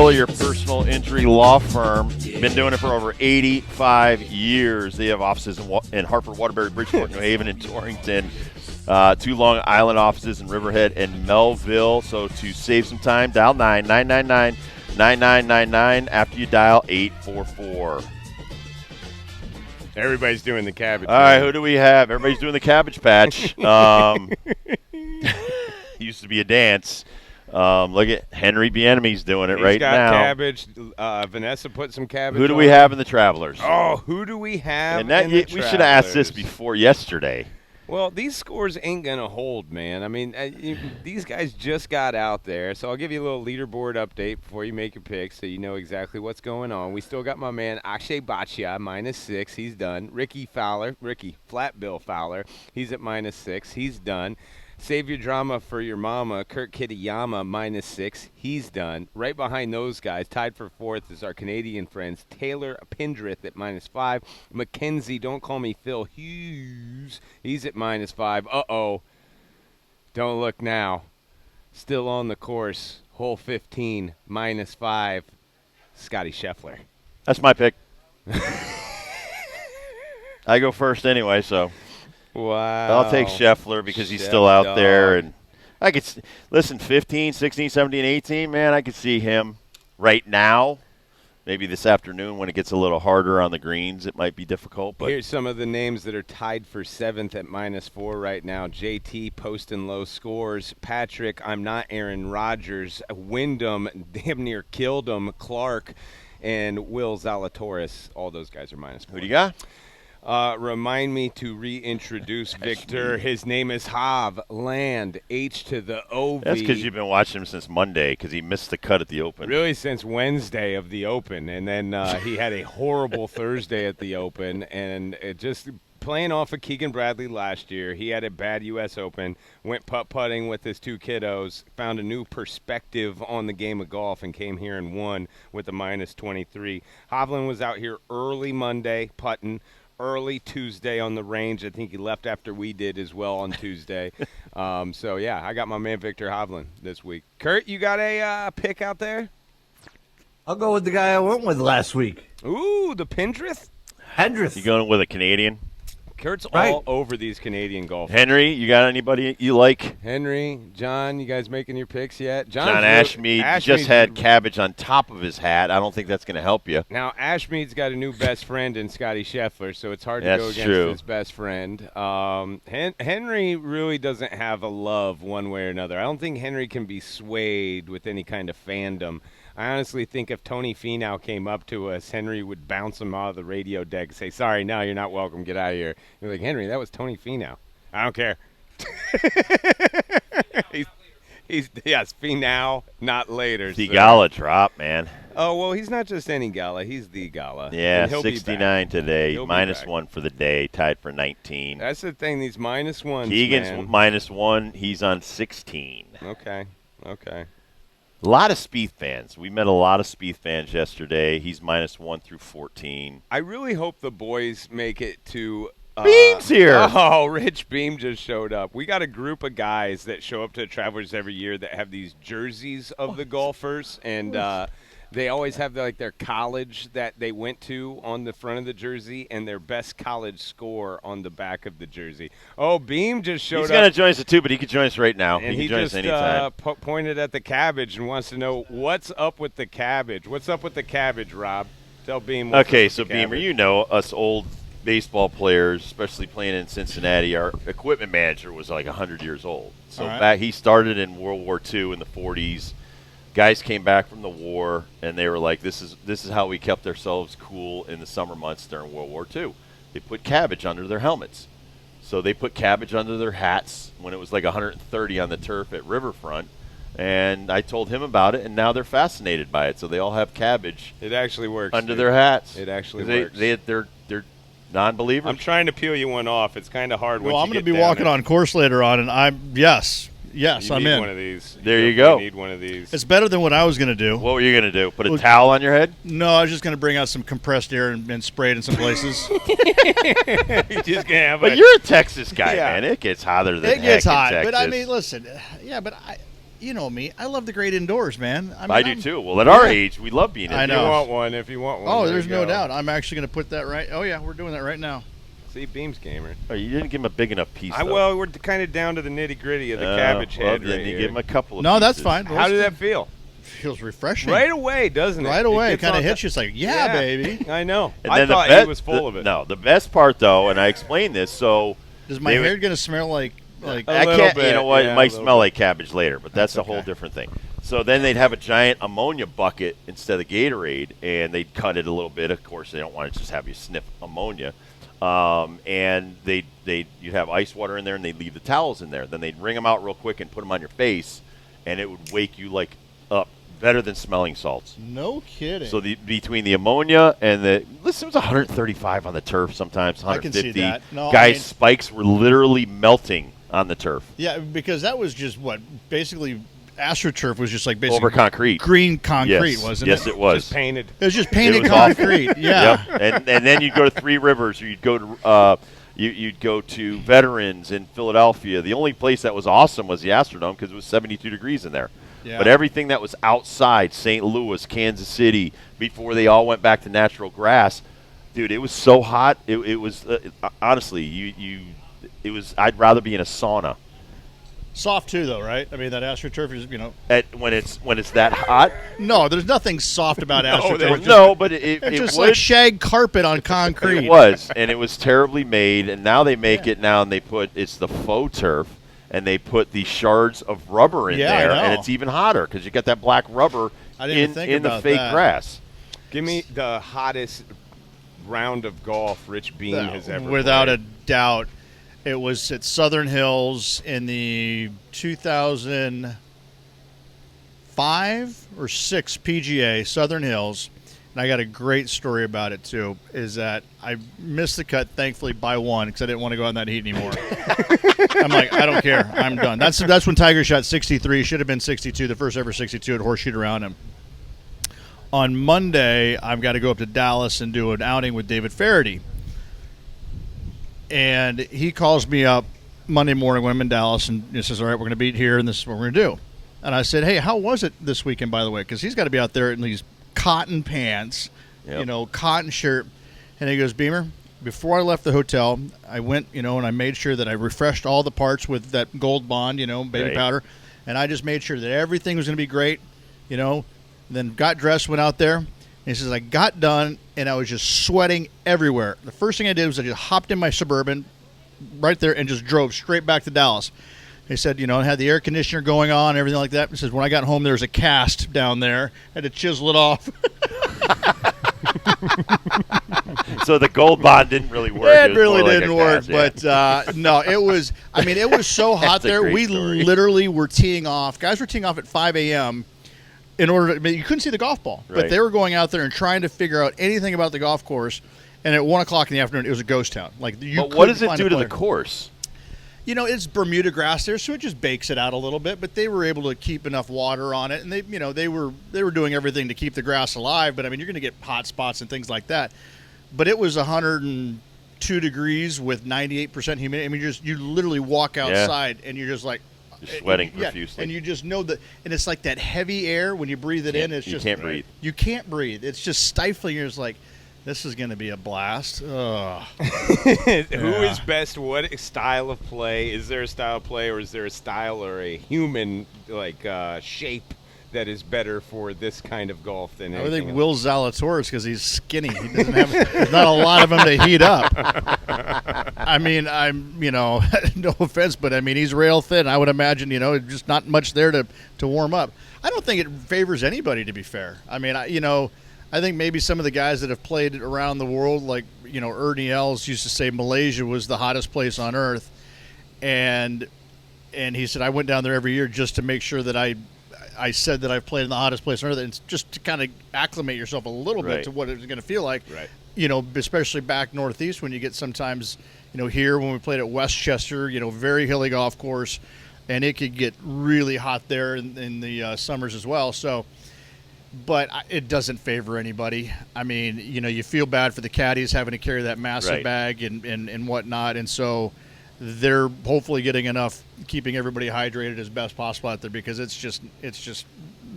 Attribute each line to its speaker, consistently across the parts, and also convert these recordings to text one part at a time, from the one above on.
Speaker 1: Fuller, your personal injury law firm. Been doing it for over 85 years. They have offices in Hartford, Waterbury, Bridgeport, New Haven, and Torrington. 2 Long Island offices in Riverhead and Melville. So to save some time, dial 999 after you dial 844.
Speaker 2: Everybody's doing the cabbage.
Speaker 1: All right, who do we have? Everybody's doing the Cabbage Patch. Used to be a dance. Look at Henry Bieniemy's doing it right now.
Speaker 2: Cabbage. Vanessa put some cabbage.
Speaker 1: Who do we have in the Travelers?
Speaker 2: Oh, who do we have?
Speaker 1: And we should have asked this before yesterday.
Speaker 2: Well, these scores ain't going to hold, man. I mean, these guys just got out there, so I'll give you a little leaderboard update before you make your picks so you know exactly what's going on. We still got my man Akshay Bhatia, -6. He's done. Ricky Flatbill Fowler, he's at -6. He's done. Save your drama for your mama, Kurt Kitayama, -6. He's done. Right behind those guys, tied for 4th, is our Canadian friends, Taylor Pendrith at -5. Mackenzie, don't call me Phil Hughes. He's at -5. Uh-oh. Don't look now. Still on the course. Hole 15, -5. Scotty Scheffler.
Speaker 1: That's my pick. I go first anyway, so.
Speaker 2: Wow.
Speaker 1: I'll take Scheffler because he's still out there. And I could listen, 15, 16, 17, 18, man, I could see him right now. Maybe this afternoon when it gets a little harder on the greens, it might be difficult. But
Speaker 2: here's some of the names that are tied for 7th at -4 right now. JT posting low scores. Patrick, I'm not Aaron Rodgers. Wyndham, damn near killed him. Clark and Will Zalatoris. All those guys are -4.
Speaker 1: Who do you got?
Speaker 2: Remind me to reintroduce Victor. His name is Hav Land, H to the O-V.
Speaker 1: That's because you've been watching him since Monday because he missed the cut at the Open.
Speaker 2: Really since Wednesday of the Open. And then he had a horrible Thursday at the Open. And it just playing off of Keegan Bradley last year. He had a bad U.S. Open, went putt-putting with his 2 kiddos, found a new perspective on the game of golf, and came here and won with a -23. Hovland was out here early Monday putting. Early Tuesday on the range. I think he left after we did as well on Tuesday. So, yeah, I got my man Victor Hovland this week. Kurt, you got a pick out there?
Speaker 3: I'll go with the guy I went with last week.
Speaker 2: Ooh, the Pendrith?
Speaker 3: Pendrith.
Speaker 1: You going with a Canadian?
Speaker 2: Kurt's all over these Canadian golfers.
Speaker 1: Henry, you got anybody you like?
Speaker 2: Henry, John, you guys making your picks yet?
Speaker 1: John Ashmead just had cabbage on top of his hat. I don't think that's going to help you.
Speaker 2: Now, Ashmead's got a new best friend in Scotty Scheffler, so it's hard to go against his best friend. Henry really doesn't have a love one way or another. I don't think Henry can be swayed with any kind of fandom. I honestly think if Tony Finau came up to us, Henry would bounce him out of the radio deck and say, sorry, no, you're not welcome. Get out of here. You're like, Henry, that was Tony Finau. I don't care. Yes, Finau, not later.
Speaker 1: The Gala drop, man.
Speaker 2: Oh, well, he's not just any Gala. He's the Gala.
Speaker 1: Yeah, 69 today, -1 for the day, tied for 19.
Speaker 2: That's the thing, these -1s,
Speaker 1: Keegan's -1. He's on 16.
Speaker 2: Okay.
Speaker 1: A lot of Spieth fans. We met a lot of Spieth fans yesterday. He's -1 through 14.
Speaker 2: I really hope the boys make it to
Speaker 1: Beam's here.
Speaker 2: Oh, Rich Beem just showed up. We got a group of guys that show up to the Travelers every year that have these jerseys of the golfers, and they always have their college that they went to on the front of the jersey and their best college score on the back of the jersey. Oh, Beam just showed up.
Speaker 1: He's going to join us too, but he could join us right now.
Speaker 2: And
Speaker 1: he can join us anytime.
Speaker 2: Pointed at the cabbage and wants to know what's up with the cabbage. What's up with the cabbage, Rob? Tell Beam.
Speaker 1: Okay, so Beamer, you know us old baseball players, especially playing in Cincinnati, our equipment manager was like 100 years old. So back, he started in World War II in the 40s. Guys came back from the war, and they were like, this is how we kept ourselves cool in the summer months during World War II. They put cabbage under their helmets. So they put cabbage under their hats when it was like 130 on the turf at Riverfront. And I told him about it, and now they're fascinated by it. So they all have cabbage.
Speaker 2: It actually works
Speaker 1: under their hats.
Speaker 2: It actually works.
Speaker 1: They're non-believers.
Speaker 2: I'm trying to peel you one off. It's kind of hard.
Speaker 4: Well, I'm going to be walking on course later on, and Yes, I'm in.
Speaker 2: One of these.
Speaker 1: There you go.
Speaker 2: You need one of these.
Speaker 4: It's better than what I was going to do.
Speaker 1: What were you going to do? Put a towel on your head?
Speaker 4: No, I was just going to bring out some compressed air and spray it in some places.
Speaker 2: You're just gonna have
Speaker 1: you're a Texas guy, man. It gets hotter than
Speaker 4: it gets hot.
Speaker 1: in Texas.
Speaker 4: But I mean, listen, but you know me. I love the great indoors, man.
Speaker 1: I do too. Well, at our age, we love being
Speaker 4: I
Speaker 1: indoors.
Speaker 4: know.
Speaker 2: If you want one.
Speaker 4: Oh,
Speaker 2: there
Speaker 4: there's
Speaker 2: you
Speaker 4: no
Speaker 2: go.
Speaker 4: doubt. I'm actually going to put that right. Oh, yeah, we're doing that right now.
Speaker 2: See, Beam's gamer.
Speaker 1: Oh, you didn't give him a big enough piece.
Speaker 2: Well, we're kind of down to the nitty gritty of the cabbage head.
Speaker 1: Then
Speaker 2: right
Speaker 1: you
Speaker 2: here.
Speaker 1: give him a couple of
Speaker 4: No, that's
Speaker 1: pieces.
Speaker 4: fine.
Speaker 2: How did that feel?
Speaker 4: Feels refreshing.
Speaker 2: Right away, doesn't it?
Speaker 4: Right away. It
Speaker 2: gets
Speaker 4: kind of
Speaker 2: on
Speaker 4: hits you. It's like, yeah, baby.
Speaker 2: I know.
Speaker 1: And
Speaker 2: I
Speaker 1: then
Speaker 2: thought he was full of it.
Speaker 1: No, the best part though, and I explained this, so
Speaker 4: Is my hair going to smell like
Speaker 2: A
Speaker 1: I
Speaker 2: little
Speaker 1: can't.
Speaker 2: bit,
Speaker 1: You know what?
Speaker 2: yeah,
Speaker 1: it might
Speaker 2: a little
Speaker 1: smell
Speaker 2: bit.
Speaker 1: like cabbage later, but that's a whole different thing. So then they'd have a giant ammonia bucket instead of Gatorade, and they'd cut it a little bit. Of course, they don't want to just have you sniff ammonia. And you'd have ice water in there, and they'd leave the towels in there. Then they'd wring them out real quick and put them on your face, and it would wake you like up better than smelling salts.
Speaker 4: No kidding.
Speaker 1: So between the ammonia and it was 135 on the turf sometimes,
Speaker 4: I can
Speaker 1: 150.
Speaker 4: see that. No,
Speaker 1: Guys'
Speaker 4: I mean-
Speaker 1: spikes were literally melting on the turf
Speaker 4: Yeah, because that was just basically AstroTurf was just like basically
Speaker 1: over concrete.
Speaker 4: green concrete,
Speaker 1: Yes,
Speaker 4: wasn't
Speaker 1: yes,
Speaker 4: it?
Speaker 1: it was.
Speaker 2: Just painted.
Speaker 4: It was just painted
Speaker 1: was awful.
Speaker 4: concrete. Yeah.
Speaker 1: Yep. And then you'd go to Three Rivers, or you'd go to you'd go to Veterans in Philadelphia. The only place that was awesome was the Astrodome because it was 72 degrees in there.
Speaker 4: Yeah.
Speaker 1: But everything that was outside, St. Louis, Kansas City, before they all went back to natural grass, dude, it was so hot. It was honestly, it was. I'd rather be in a sauna.
Speaker 4: Soft too, though, right? I mean, that AstroTurf is,
Speaker 1: When it's that hot.
Speaker 4: No, there's nothing soft about AstroTurf.
Speaker 1: No, but it
Speaker 4: It's just
Speaker 1: would.
Speaker 4: like shag carpet on concrete.
Speaker 1: It was, and it was terribly made. And now they make it now, and it's the faux turf, and they put the shards of rubber in
Speaker 4: Yeah, I
Speaker 1: there,
Speaker 4: know.
Speaker 1: and it's even hotter because you got that black rubber
Speaker 4: I didn't even think
Speaker 1: in the
Speaker 4: about
Speaker 1: fake
Speaker 4: that.
Speaker 1: grass.
Speaker 2: Give me the hottest round of golf Rich Beam has ever
Speaker 4: Without
Speaker 2: played.
Speaker 4: a doubt. It was at Southern Hills in the 2005 or 6 PGA, Southern Hills. And I got a great story about it, too, is that I missed the cut, thankfully, by one because I didn't want to go out in that heat anymore. I'm like, I don't care. I'm done. That's when Tiger shot 63. Should have been 62, the first ever 62 at Horseshoe Around him. On Monday, I've got to go up to Dallas and do an outing with David Faraday. And he calls me up Monday morning when I'm in Dallas and he says, all right, we're going to be here and this is what we're going to do. And I said, hey, how was it this weekend, by the way? Because he's got to be out there in these cotton pants,
Speaker 1: Yep.
Speaker 4: cotton shirt. And he goes, Beamer, before I left the hotel, I went, and I made sure that I refreshed all the parts with that Gold Bond, baby
Speaker 1: Right.
Speaker 4: powder. And I just made sure that everything was going to be great, Then got dressed, went out there. And he says, I got done, and I was just sweating everywhere. The first thing I did was I just hopped in my Suburban right there and just drove straight back to Dallas. He said, I had the air conditioner going on and everything like that. He says, when I got home, there was a cast down there. I had to chisel it off.
Speaker 1: So the Gold Bond didn't really work.
Speaker 4: It
Speaker 1: was
Speaker 4: really
Speaker 1: more like
Speaker 4: didn't
Speaker 1: a
Speaker 4: work,
Speaker 1: cast, yeah.
Speaker 4: but no, it was. I mean, it was so hot
Speaker 1: That's a
Speaker 4: there.
Speaker 1: great
Speaker 4: We
Speaker 1: story.
Speaker 4: literally were teeing off. Guys were teeing off at 5 a.m. in order to. I mean, you couldn't see the golf ball, but
Speaker 1: Right.
Speaker 4: they were going out there and trying to figure out anything about the golf course. And at 1 o'clock in the afternoon, it was a ghost town. Like you.
Speaker 1: But what does
Speaker 4: couldn't
Speaker 1: it
Speaker 4: find a
Speaker 1: do to the
Speaker 4: player.
Speaker 1: course?
Speaker 4: It's Bermuda grass there, so it just bakes it out a little bit. But they were able to keep enough water on it, and they were doing everything to keep the grass alive. But I mean, you're going to get hot spots and things like that. But it was 102 degrees with 98% humidity. I mean, you literally walk outside and you're just like
Speaker 1: You're sweating
Speaker 4: yeah,
Speaker 1: profusely.
Speaker 4: and you just know that, and it's like that heavy air when you breathe it in. It's
Speaker 1: You
Speaker 4: just
Speaker 1: can't breathe.
Speaker 4: You can't breathe. It's just stifling. You're just like, this is going to be a blast. Ugh.
Speaker 2: Who is best? What style of play? Is there a style of play, or is there a style or a human shape that is better for this kind of golf than
Speaker 4: I
Speaker 2: anything
Speaker 4: think
Speaker 2: else?
Speaker 4: Will Zalatoris because he's skinny. He doesn't have there's not a lot of him to heat up. I mean, no offense, but I mean he's rail thin. I would imagine just not much there to warm up. I don't think it favors anybody, to be fair. I mean, I think maybe some of the guys that have played around the world, like Ernie Els used to say Malaysia was the hottest place on earth, and he said I went down there every year just to make sure that I said that I've played in the hottest place on earth, and it's just to kind of acclimate yourself a little bit
Speaker 1: Right.
Speaker 4: to what it's going to feel like.
Speaker 2: Right.
Speaker 4: Especially back northeast when you get sometimes, here when we played at Westchester, very hilly golf course, and it could get really hot there in the summers as well. So, but it doesn't favor anybody. I mean, you feel bad for the caddies having to carry that massive
Speaker 1: Right.
Speaker 4: bag and whatnot, and so. they're hopefully getting enough, keeping everybody hydrated as best possible out there, because it's just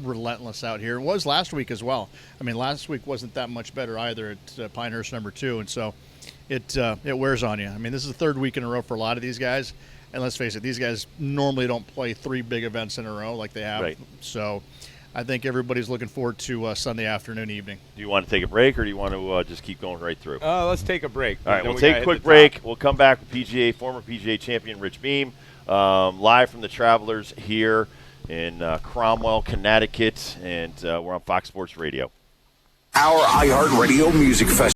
Speaker 4: relentless out here. It was last week as well. I mean, last week wasn't that much better either at Pinehurst number 2, and so it wears on you. I mean, this is the third week in a row for a lot of these guys, and let's face it, these guys normally don't play 3 big events in a row like they have.
Speaker 1: Right.
Speaker 4: So I think everybody's looking forward to Sunday afternoon, evening.
Speaker 1: Do you want to take a break, or do you want to just keep going right through?
Speaker 2: Let's take a break.
Speaker 1: All right, we'll take a quick break. We'll come back with former PGA champion Rich Beem, live from the Travelers here in Cromwell, Connecticut, and we're on Fox Sports Radio.
Speaker 5: Our iHeartRadio Music Festival.